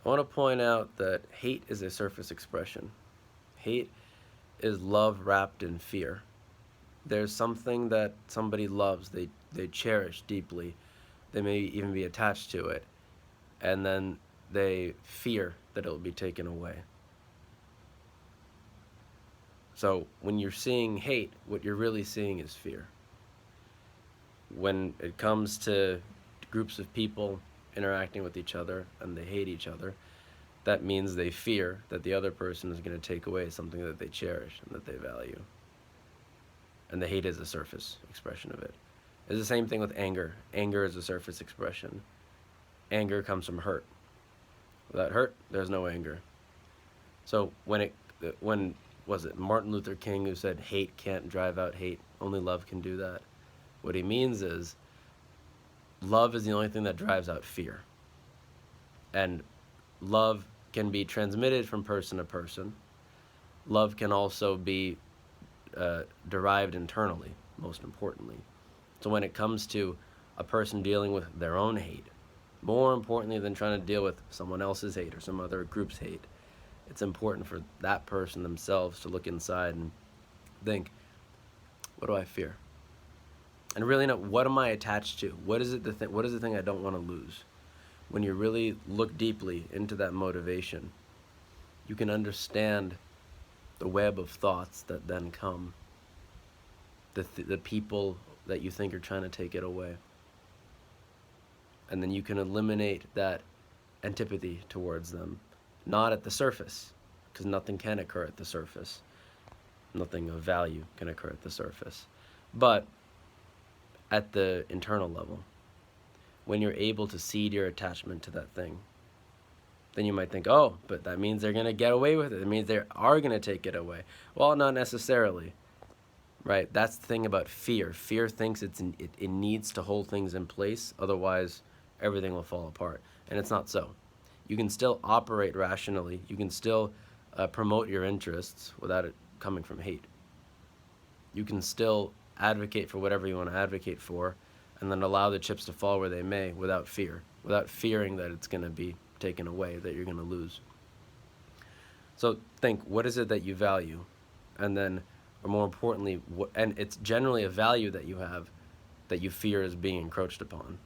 I want to point out that hate is a surface expression. Hate is love wrapped in fear. There's something that somebody loves, they cherish deeply, they may even be attached to it, and then they fear that it will be taken away. So when you're seeing hate, what you're really seeing is fear. When it comes to groups of people interacting with each other and they hate each other, that means they fear that the other person is going to take away something that they cherish and that they value. And the hate is a surface expression of it. It's the same thing with anger. Anger is a surface expression. Anger comes from hurt. Without hurt, there's no anger. So when was it Martin Luther King who said hate can't drive out hate, only love can do that? What he means is love is the only thing that drives out fear. And love can be transmitted from person to person. Love can also be derived internally, most importantly. So when it comes to a person dealing with their own hate, more importantly than trying to deal with someone else's hate or some other group's hate, it's important for that person themselves to look inside and think, what do I fear? And really know, what am I attached to? What is the thing I don't want to lose? When you really look deeply into that motivation, you can understand the web of thoughts that then come, the people that you think are trying to take it away. And then you can eliminate that antipathy towards them, not at the surface, because nothing can occur at the surface. Nothing of value can occur at the surface. But at the internal level, when you're able to seed your attachment to that thing, then you might think, oh, but that means they're going to get away with it. It means they are going to take it away. Well, not necessarily, right? That's the thing about fear. Fear thinks it needs to hold things in place, otherwise everything will fall apart. And it's not so. You can still operate rationally. You can still promote your interests without it coming from hate. You can still advocate for whatever you want to advocate for, and then allow the chips to fall where they may without fear, without fearing that it's going to be taken away, that you're going to lose. So think, what is it that you value? And then, or more importantly, and it's generally a value that you have that you fear is being encroached upon.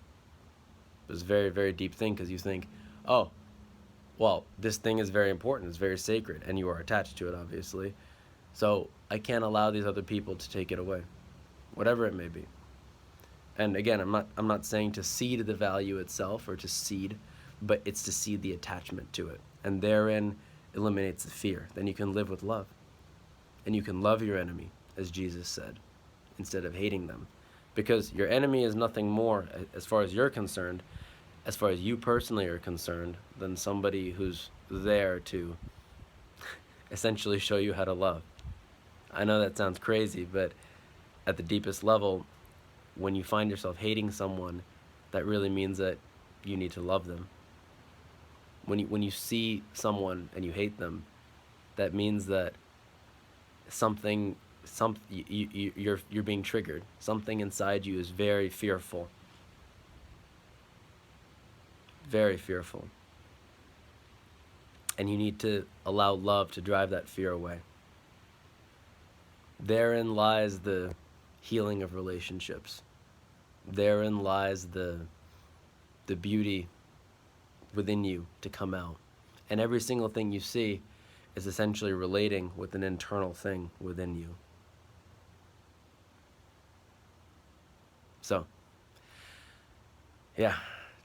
It's a very, very deep thing, because you think, oh, well, this thing is very important, it's very sacred, and you are attached to it, obviously. So I can't allow these other people to take it away, whatever it may be. And again, I'm not saying to cede the value itself or to cede, but it's to cede the attachment to it. And therein eliminates the fear. Then you can live with love. And you can love your enemy, as Jesus said, instead of hating them. Because your enemy is nothing more, as far as you're concerned, as far as you personally are concerned, than somebody who's there to essentially show you how to love. I know that sounds crazy, but at the deepest level, when you find yourself hating someone, that really means that you need to love them. When you see someone and you hate them, that means that you're being triggered. Something inside you is very fearful. Very fearful. And you need to allow love to drive that fear away. Therein lies the healing of relationships. Therein lies the beauty within you to come out. And every single thing you see is essentially relating with an internal thing within you. So, yeah,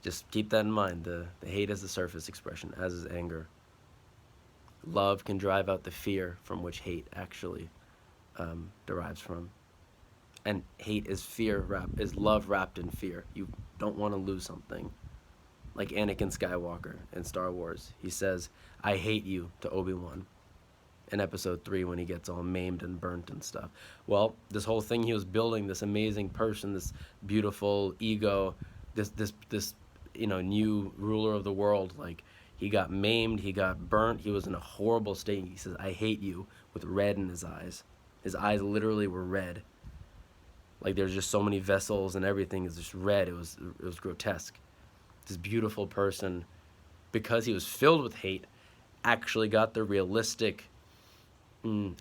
just keep that in mind. The hate is the surface expression, as is anger. Love can drive out the fear from which hate actually derives from. And hate is love wrapped in fear. You don't want to lose something. Like Anakin Skywalker in Star Wars, he says, "I hate you" to Obi-Wan in episode 3 when he gets all maimed and burnt and stuff. Well, this whole thing he was building, this amazing person, this beautiful ego, this new ruler of the world, like, he got maimed, he got burnt, he was in a horrible state. He says, "I hate you," with red in his eyes. His eyes literally were red. Like, there's just so many vessels and everything is just red. It was grotesque. This beautiful person because he was filled with hate, actually got the realistic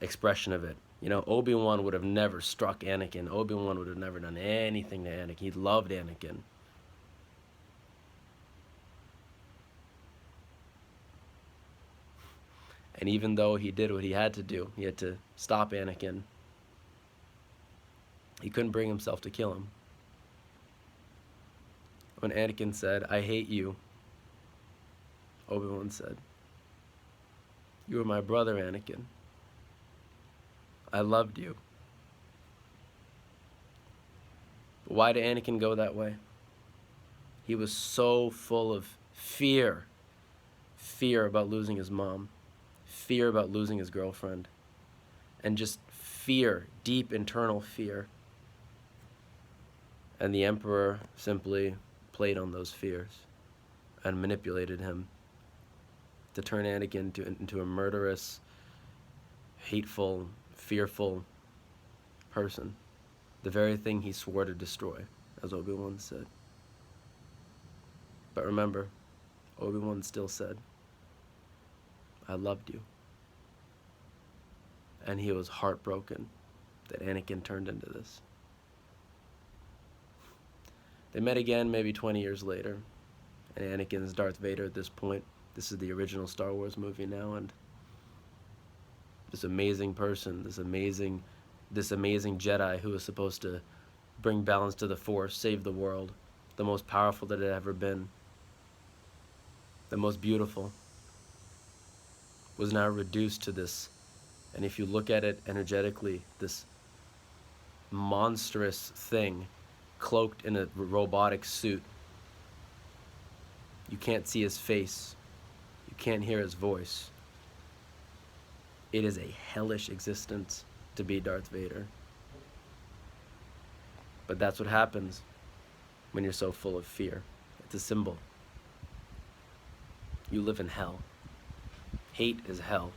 expression of it. You know, Obi-Wan would have never struck Anakin. Obi-Wan would have never done anything to Anakin. He loved Anakin. And even though he did what he had to do, he had to stop Anakin, he couldn't bring himself to kill him. When Anakin said, "I hate you," Obi-Wan said, "You were my brother, Anakin. I loved you." But why did Anakin go that way? He was so full of fear. Fear about losing his mom. Fear about losing his girlfriend. And just fear, deep internal fear. And the Emperor simply played on those fears and manipulated him to turn Anakin into a murderous, hateful, fearful person. The very thing he swore to destroy, as Obi-Wan said. But remember, Obi-Wan still said, "I loved you." And he was heartbroken that Anakin turned into this. They met again maybe 20 years later, and Anakin's Darth Vader at this point. This is the original Star Wars movie now, and this amazing person, this amazing Jedi who was supposed to bring balance to the Force, save the world, the most powerful that it had ever been, the most beautiful, was now reduced to this, and if you look at it energetically, this monstrous thing cloaked in a robotic suit. You can't see his face. You can't hear his voice. It is a hellish existence to be Darth Vader. But that's what happens when you're so full of fear. It's a symbol. You live in hell. Hate is hell.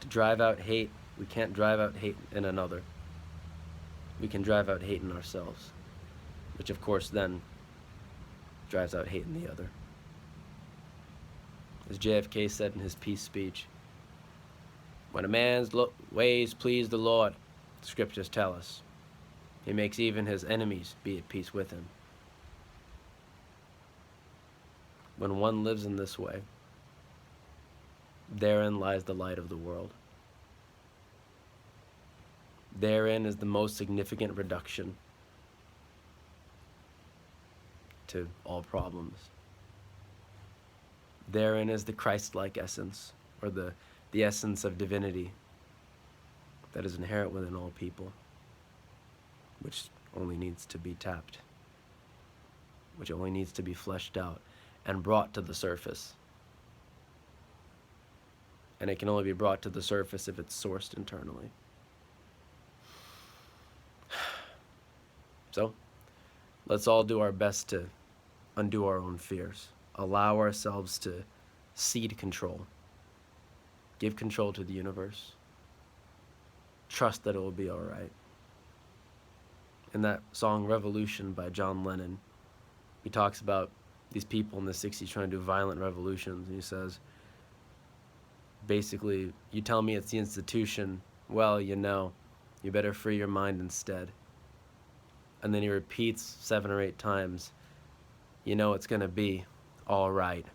To drive out hate, we can't drive out hate in another. We can drive out hate in ourselves, which of course then drives out hate in the other. As JFK said in his peace speech, when a man's ways please the Lord, the scriptures tell us, he makes even his enemies be at peace with him. When one lives in this way, therein lies the light of the world. Therein is the most significant reduction to all problems. Therein is the Christ-like essence, or the essence of divinity that is inherent within all people, which only needs to be tapped, which only needs to be fleshed out and brought to the surface. And it can only be brought to the surface if it's sourced internally. So, let's all do our best to undo our own fears. Allow ourselves to cede control. Give control to the universe. Trust that it will be all right. In that song Revolution by John Lennon, he talks about these people in the 60s trying to do violent revolutions, and he says, basically, you tell me it's the institution, well, you know, you better free your mind instead. And then he repeats 7 or 8 times, you know it's gonna be all right.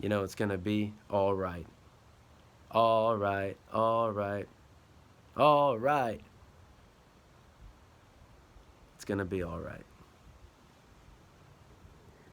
You know it's gonna be all right. All right, all right, all right. It's gonna be all right.